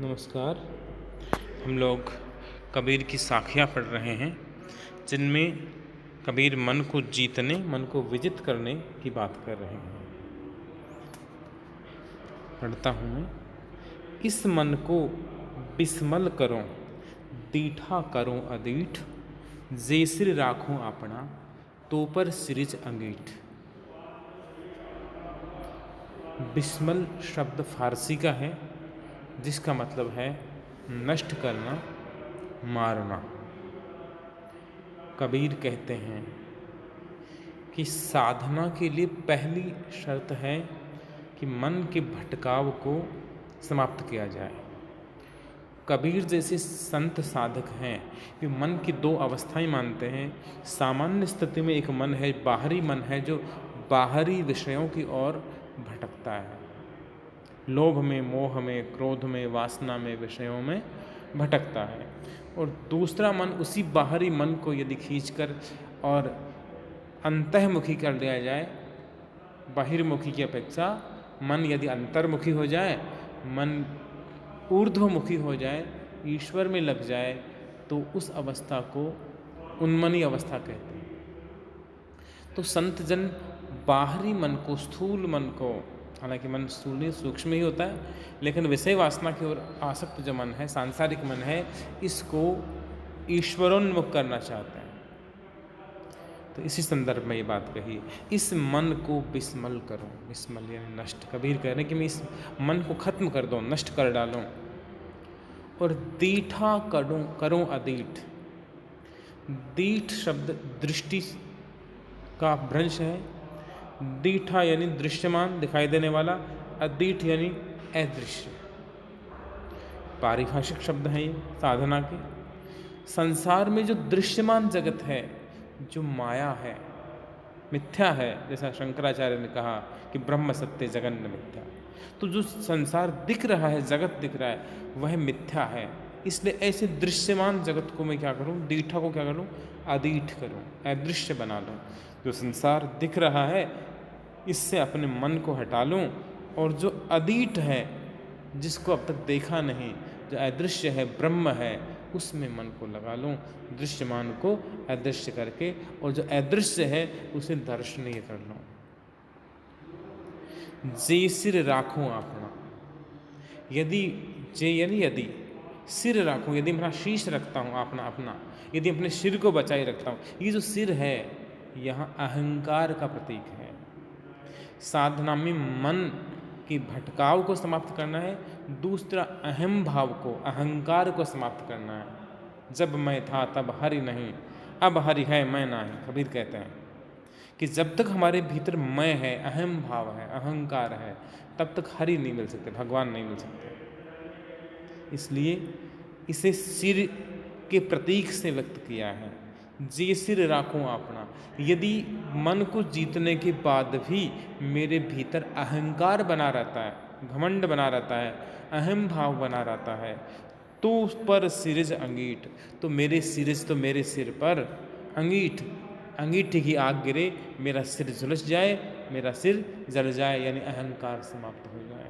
नमस्कार। हम लोग कबीर की साखियाँ पढ़ रहे हैं जिनमें कबीर मन को जीतने, मन को विजित करने की बात कर रहे हैं। पढ़ता हूँ मैं। इस मन को बिस्मल करो, दीठा करो अदीठ, जे सिर राखो अपना, तो पर सिरिज अंगीठ। बिस्मल शब्द फारसी का है जिसका मतलब है नष्ट करना, मारना। कबीर कहते हैं कि साधना के लिए पहली शर्त है कि मन के भटकाव को समाप्त किया जाए। कबीर जैसे संत साधक हैं कि मन की दो अवस्थाएं मानते हैं। सामान्य स्थिति में एक मन है, बाहरी मन है, जो बाहरी विषयों की ओर भटकता है, लोभ में, मोह में, क्रोध में, वासना में, विषयों में भटकता है। और दूसरा मन, उसी बाहरी मन को यदि खींचकर और अंतर्मुखी कर लिया जाए, बहिर्मुखी की अपेक्षा मन यदि अंतर्मुखी हो जाए, मन ऊर्ध्वमुखी हो जाए, ईश्वर में लग जाए, तो उस अवस्था को उन्मनी अवस्था कहते हैं। तो संत जन बाहरी मन को, स्थूल मन को, हालांकि मन स्थूल नहीं, सूक्ष्म ही होता है, लेकिन विषय वासना की ओर आसक्त जो मन है, सांसारिक मन है, इसको ईश्वरोन्मुख करना चाहते हैं। तो इसी संदर्भ में ये बात कही, इस मन को बिस्मल करो। बिस्मल यानी नष्ट। कबीर कह रहे हैं कि मैं इस मन को खत्म कर दो, नष्ट कर डालो। और दीठा करो अदीठ। दीठ शब्द दृष्टि का भ्रंश है। दीठा यानी दृश्यमान, दिखाई देने वाला, अदीठ यानी अदृश्य। पारिभाषिक शब्द हैं ये साधना के। संसार में जो दृश्यमान जगत है, जो माया है, मिथ्या है, जैसा शंकराचार्य ने कहा कि ब्रह्म सत्य जगन्न मिथ्या, तो जो संसार दिख रहा है, जगत दिख रहा है, वह मिथ्या है। इसलिए ऐसे दृश्यमान जगत को मैं क्या करूं, दीठा को क्या करूं, अदीठ करूं, अदृश्य बना लूं। जो संसार दिख रहा है, इससे अपने मन को हटा लूं, और जो अदीठ है, जिसको अब तक देखा नहीं, जो अदृश्य है, ब्रह्म है, उसमें मन को लगा लूं, दृश्यमान को अदृश्य करके, और जो अदृश्य है उसे दर्शनीय कर लूं। जे सिर राखूं अपना। यदि, जे यानी यदि, सिर राखूं, यदि मेरा शीश रखता हूं अपना, यदि अपने सिर को बचाए रखता हूं। ये जो सिर है, यहाँ अहंकार का प्रतीक है। साधना में मन के भटकाव को समाप्त करना है, दूसरा अहम भाव को, अहंकार को समाप्त करना है। जब मैं था तब हरि नहीं, अब हरि है मैं नहीं। कबीर कहते हैं कि जब तक हमारे भीतर मैं है, अहम भाव है, अहंकार है, तब तक हरि नहीं मिल सकते, भगवान नहीं मिल सकते। इसलिए इसे सिर के प्रतीक से व्यक्त किया है। जे सिर राखूं अपना। यदि मन को जीतने के बाद भी मेरे भीतर अहंकार बना रहता है, घमंड बना रहता है, अहम भाव बना रहता है, तो उस पर सिरज अंगीठ, तो मेरे सिरज, तो मेरे सिर पर अंगीठ, अंगीठी की आग गिरे, मेरा सिर झुलस जाए, मेरा सिर जल जाए, यानी अहंकार समाप्त हो जाए।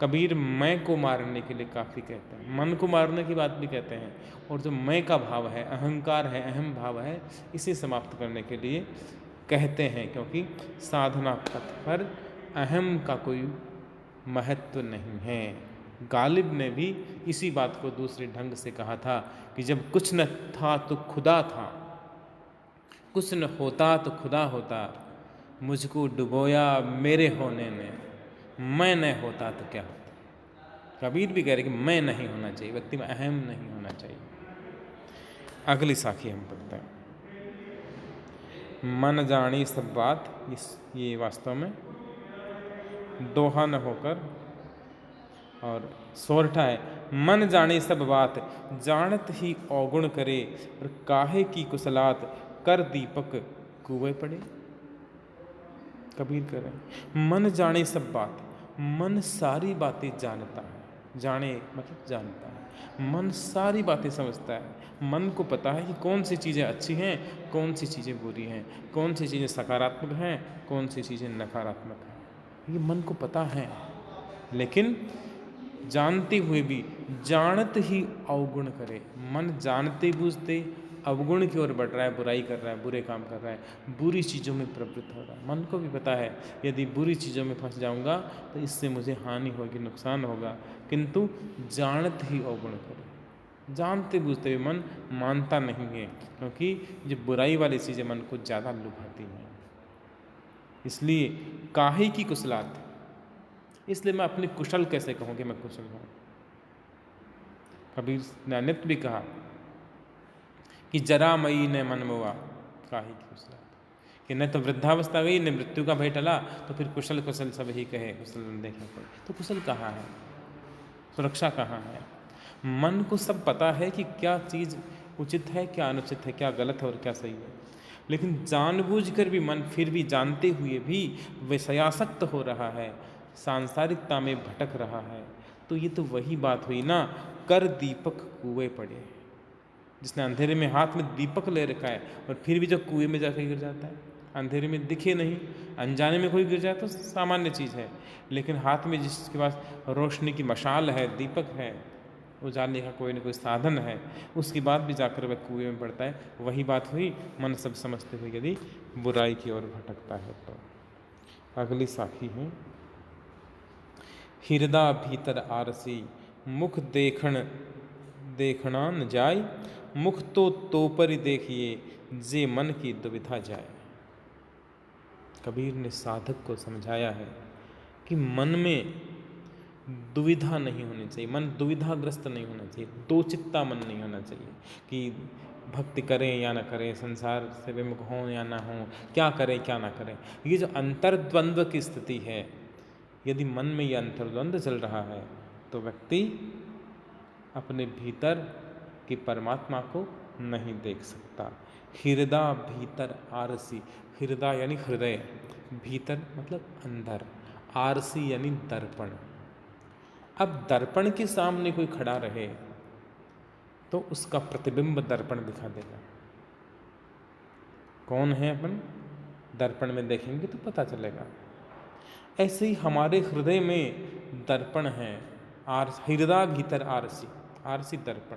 कबीर मैं को मारने के लिए काफ़ी कहते हैं, मन को मारने की बात भी कहते हैं, और जो मैं का भाव है, अहंकार है, अहम भाव है, इसे समाप्त करने के लिए कहते हैं, क्योंकि साधना पथ पर अहम का कोई महत्व नहीं है। गालिब ने भी इसी बात को दूसरे ढंग से कहा था कि जब कुछ न था तो खुदा था, कुछ न होता तो खुदा होता, मुझको डुबोया मेरे होने ने, मैं न होता तो क्या होता। कबीर भी कह रहे कि मैं नहीं होना चाहिए, व्यक्ति में अहम नहीं होना चाहिए। अगली साखी हम पढ़ते हैं। मन जानी सब बात, ये वास्तव में दोहा न होकर और सोरठा है। मन जाने सब बात, जानत ही अवगुण करे, और काहे की कुशलात, कर दीपक कुएं पड़े। कबीर कह रहे हैं मन जाने सब बात। मन सारी बातें जानता है। जाने मतलब जानता है। मन सारी बातें समझता है। मन को पता है कि कौन सी चीज़ें अच्छी हैं, कौन सी चीज़ें बुरी हैं, कौन सी चीज़ें सकारात्मक हैं, कौन सी चीज़ें नकारात्मक हैं। ये मन को पता है, लेकिन जानते हुए भी जानत ही अवगुण करे। मन जानते बूझते अवगुण की ओर बढ़ रहा है, बुराई कर रहा है, बुरे काम कर रहा है, बुरी चीज़ों में प्रवृत्त हो रहा है। मन को भी पता है यदि बुरी चीज़ों में फंस जाऊंगा तो इससे मुझे हानि होगी, नुकसान होगा, किंतु जानत ही अवगुण करे। जानते बूझते भी मन मानता नहीं है, क्योंकि जो बुराई वाली चीज़ें मन को ज़्यादा लुभाती हैं। इसलिए काहे की कुशलात, इसलिए मैं अपनी कुशल कैसे कहूँ कि मैं कुशल हूँ। कबीर ने नित्य भी कहा कि जरा मई ने मन मुआ काहे की कुशलात, कि न तो वृद्धावस्था गई न मृत्यु का भय टला, तो फिर कुशल कुशल सब ही कहे, कुशल देखे कोई। तो कुशल कहाँ है, सुरक्षा कहाँ है। मन को सब पता है कि क्या चीज़ उचित है, क्या अनुचित है, क्या गलत है और क्या सही है, लेकिन जानबूझकर भी मन फिर भी जानते हुए भी विषयासक्त हो रहा है, सांसारिकता में भटक रहा है। तो ये तो वही बात हुई ना, कर दीपक कुएं पड़े। जिसने अंधेरे में हाथ में दीपक ले रखा है और फिर भी जो कुएं में जाकर गिर जाता है, अंधेरे में दिखे नहीं, अनजाने में कोई गिर जाए तो सामान्य चीज़ है, लेकिन हाथ में जिसके पास रोशनी की मशाल है, दीपक है, उजालने का कोई न कोई साधन है, उसके बाद भी जाकर वह कुएं में पड़ता है। वही बात हुई, मन सब समझते हुए यदि बुराई की ओर भटकता है। तो अगली साखी है, हृदय भीतर आरसी मुख देखना न जाय, मुख तो पर देखिए जे मन की दुविधा जाए। कबीर ने साधक को समझाया है कि मन में दुविधा नहीं होनी चाहिए, मन दुविधाग्रस्त नहीं होना चाहिए, दो चित्ता मन नहीं होना चाहिए कि भक्ति करें या ना करें, संसार से विमुख हों या ना हों, क्या करें क्या ना करें। ये जो अंतर्द्वंद्व की स्थिति है, यदि मन में ये अंतर्द्वंद्व चल रहा है तो व्यक्ति अपने भीतर की परमात्मा को नहीं देख सकता। हृदय भीतर आरसी, हृदय यानी हृदय, भीतर मतलब अंदर, आरसी यानी दर्पण। अब दर्पण के सामने कोई खड़ा रहे तो उसका प्रतिबिंब दर्पण दिखा देगा। कौन है अपन, दर्पण में देखेंगे तो पता चलेगा। ऐसे ही हमारे हृदय में दर्पण है, हृदय भीतर आरसी, आरसी दर्पण।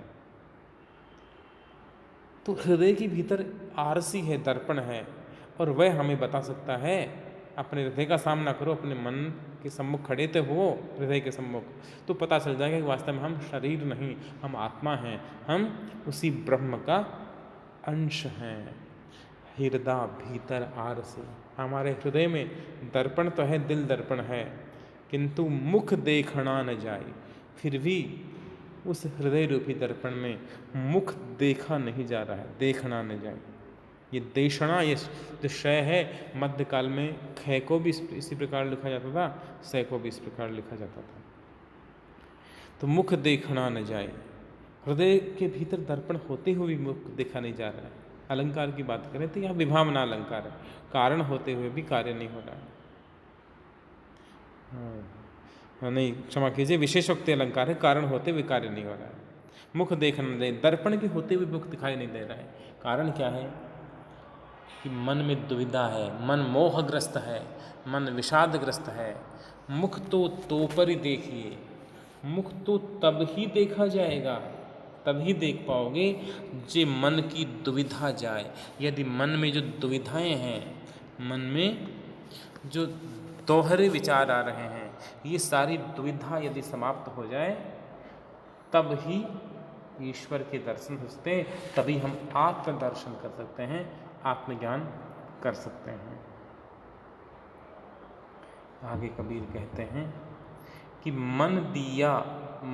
तो हृदय के भीतर आरसी है, दर्पण है, और वह हमें बता सकता है। अपने हृदय का सामना करो, अपने मन के सम्मुख खड़े तो हो, हृदय के सम्मुख, तो पता चल जाएगा कि वास्तव में हम शरीर नहीं, हम आत्मा हैं, हम उसी ब्रह्म का अंश हैं। हृदय भीतर आरसी, हमारे हृदय में दर्पण तो है, दिल दर्पण है, किंतु मुख देखना न जाए, फिर भी उस हृदय रूपी दर्पण में मुख देखा नहीं जा रहा है, देखना न जाए। ये देशना, ये जो शय है, मध्यकाल में ख को भी इसी प्रकार लिखा जाता था, स को भी इस प्रकार लिखा जाता था। तो मुख देखना न जाए, हृदय के भीतर दर्पण होते हुए भी मुख देखा नहीं जा रहा है। अलंकार की बात करें तो यहाँ विभावना अलंकार है, कारण होते हुए भी कार्य नहीं हो रहा है। नहीं, क्षमा कीजिए, विशेषोक्ति अलंकार है, कारण होते हुए कार्य नहीं हो रहा है। मुख देखना नहीं, दर्पण के होते हुए मुख दिखाई नहीं दे रहा है। कारण क्या है कि मन में दुविधा है, मन मोहग्रस्त है, मन विषादग्रस्त है। मुख तो पर ही देखिए, मुख तो तब ही देखा जाएगा, तभी देख पाओगे जे मन की दुविधा जाए। यदि मन में जो दुविधाएं हैं, मन में जो दोहरे विचार आ रहे हैं, ये सारी दुविधा यदि समाप्त हो जाए, तब ही ईश्वर के दर्शन हो सकते हैं, तभी हम आत्मदर्शन कर सकते हैं, आत्मज्ञान कर सकते हैं। आगे कबीर कहते हैं कि मन दिया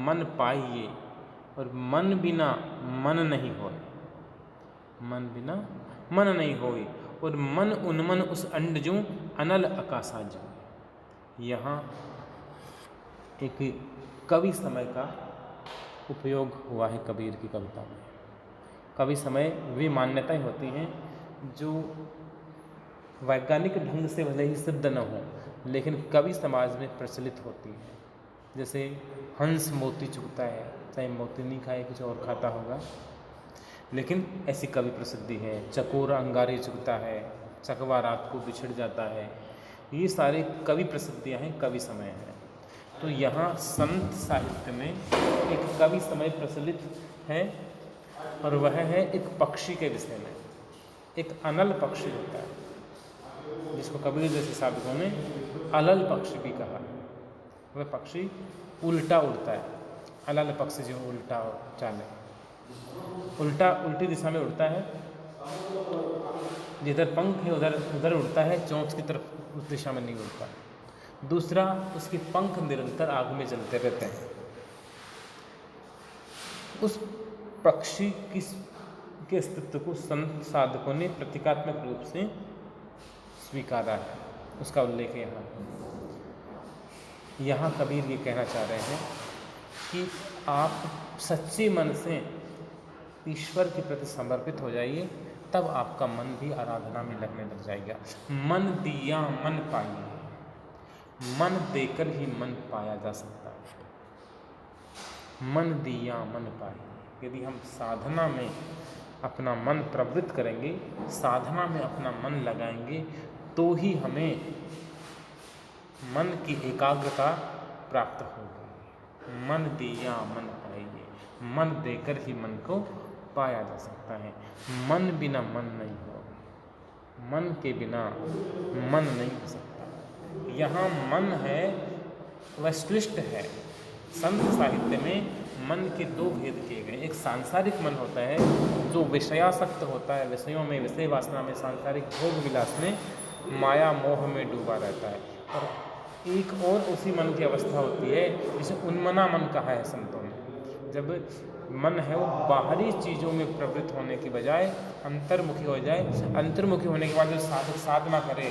मन पाइए, और मन बिना मन नहीं होए, मन बिना मन नहीं होए, और मन उन्मन उस अंडजू अनल आकाशा जो। यहाँ एक कवि समय का उपयोग हुआ है कबीर की कविता में। कवि समय वे मान्यताएं होती हैं जो वैज्ञानिक ढंग से भले ही सिद्ध न हो, लेकिन कवि समाज में प्रचलित होती हैं। जैसे हंस मोती चुगता है, चाहे मोती नहीं खाए कुछ और खाता होगा, लेकिन ऐसी कवि प्रसिद्धि है। चकोरा अंगारे चुगता है, चकवा रात को बिछड़ जाता है, ये सारे कवि प्रसिद्धियाँ हैं, कवि समय है। तो यहाँ संत साहित्य में एक कवि समय प्रचलित है, और वह है एक पक्षी के विषय में। एक अनल पक्षी होता है, जिसको कबीर जैसे साधकों ने अलल पक्षी भी कहा है। वह पक्षी उल्टा उड़ता है। अलल पक्षी जो उल्टा चाले, उल्टी दिशा में उड़ता है, जिधर पंख है उधर उधर उड़ता है, चोंच की तरफ उस दिशा में नहीं उड़ता। दूसरा, उसके पंख निरंतर आग में जलते रहते हैं। उस पक्षी के अस्तित्व को संत साधकों ने प्रतीकात्मक रूप से स्वीकारा है। उसका उल्लेख है यहाँ कबीर ये कहना चाह रहे हैं कि आप सच्चे मन से ईश्वर के प्रति समर्पित हो जाइए, तब आपका मन भी आराधना में लगने लग जाएगा। मन दिया मन पाइए, मन देकर ही मन पाया जा सकता है। मन दिया मन पाइए। यदि हम साधना में अपना मन प्रवृत्त करेंगे, साधना में अपना मन लगाएंगे, तो ही हमें मन की एकाग्रता प्राप्त होगी। मन दिया मन पाइए, मन देकर ही मन को पाया जा सकता है। मन बिना मन नहीं हो, मन के बिना मन नहीं हो सकता। यहाँ मन है वह श्लिष्ट है। संत साहित्य में मन के दो भेद किए गए। एक सांसारिक मन होता है जो विषयासक्त होता है, विषयों में, विषय वासना में, सांसारिक भोग विलास में, माया मोह में डूबा रहता है। और एक और उसी मन की अवस्था होती है जिसे उन्मना मन कहा है संतों ने। जब मन है वो बाहरी चीज़ों में प्रवृत्त होने की बजाय अंतर्मुखी हो जाए। अंतर्मुखी होने के बाद जो साधक साधना करे,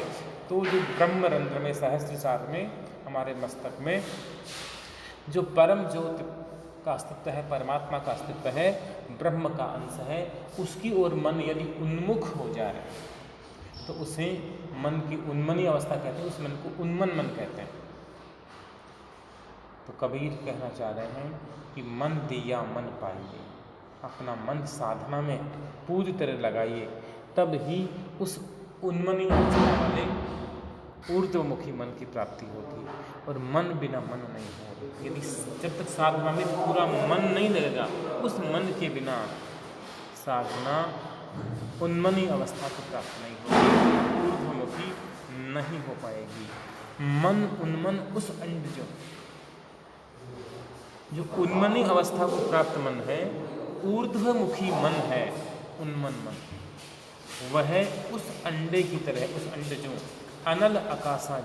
तो जो ब्रह्म रंध्र में, सहस्त्रसार में, हमारे मस्तक में जो परम ज्योति का अस्तित्व है, परमात्मा का अस्तित्व है, ब्रह्म का अंश है, उसकी ओर मन यदि उन्मुख हो जाए तो उसे मन की उन्मनी अवस्था कहते हैं। उस मन को उन्मन मन कहते हैं। तो कबीर कहना चाह रहे हैं कि मन दिया मन पाइए। अपना मन साधना में पूरी तरह लगाइए, तब ही उस उन्मनी अवस्था वाले ऊर्ध्वमुखी मन की प्राप्ति होगी। और मन बिना मन नहीं हो। यदि जब तक साधना में पूरा मन नहीं लगेगा, उस मन के बिना साधना उन्मनी अवस्था को प्राप्त नहीं होगी, ऊर्ध्वमुखी नहीं हो पाएगी। मन उन्मन उस अंड जो उन्मनी अवस्था को प्राप्त मन है, ऊर्ध्वमुखी मन है, उन्मन मन, वह उस अंडे की तरह, उस अंड जो अनल आकाशा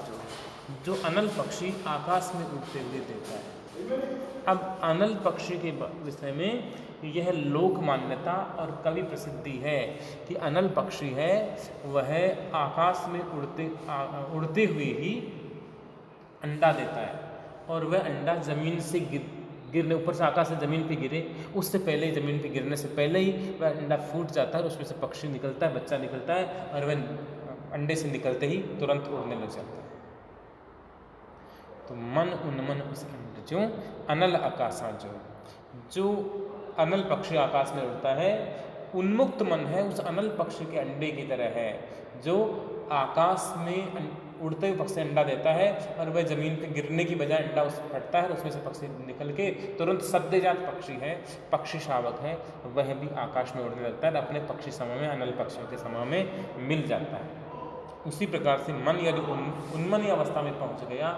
जो अनल पक्षी आकाश में उड़ते हुए देता है। अब अनल पक्षी के विषय में यह लोक मान्यता और कवि प्रसिद्धि है कि अनल पक्षी है वह आकाश में उड़ते हुए ही अंडा देता है, और वह अंडा ज़मीन से गिरने, ऊपर से आकाश से ज़मीन पे गिरे, उससे पहले ही, ज़मीन पे गिरने से पहले ही वह अंडा फूट जाता है, और उसमें से पक्षी निकलता है, बच्चा निकलता है, और वह अंडे से निकलते ही तुरंत उड़ने लग जाता है। तो मन उन्मन उस अंड जो अनल आकाशा जो अनल पक्षी आकाश में उड़ता है, उन्मुक्त मन है उस अनल पक्षी के अंडे की तरह है, जो आकाश में उड़ते हुए पक्षी अंडा देता है, और वह ज़मीन पे गिरने की बजाय अंडा उस फटता है, और उसमें से पक्षी निकल के तुरंत सद्यजात पक्षी है, पक्षी शावक है, वह भी आकाश में उड़ने लगता है और अपने पक्षी समूह में, अनल पक्षियों के समूह में मिल जाता है। उसी प्रकार से मन यदि उन्मनी अवस्था में पहुंच गया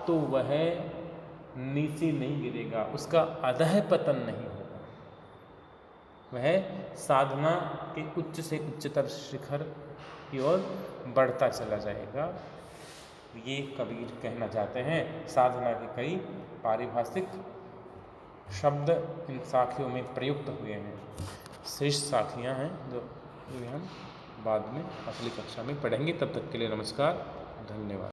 तो वह नीचे नहीं गिरेगा, उसका अधः पतन नहीं होगा, वह साधना के उच्च से उच्चतर शिखर की ओर बढ़ता चला जाएगा। ये कबीर कहना चाहते हैं। साधना के कई पारिभाषिक शब्द इन साखियों में प्रयुक्त हुए हैं। श्रेष्ठ साखियाँ हैं जो हम बाद में अगली कक्षा में पढ़ेंगे। तब तक के लिए नमस्कार, धन्यवाद।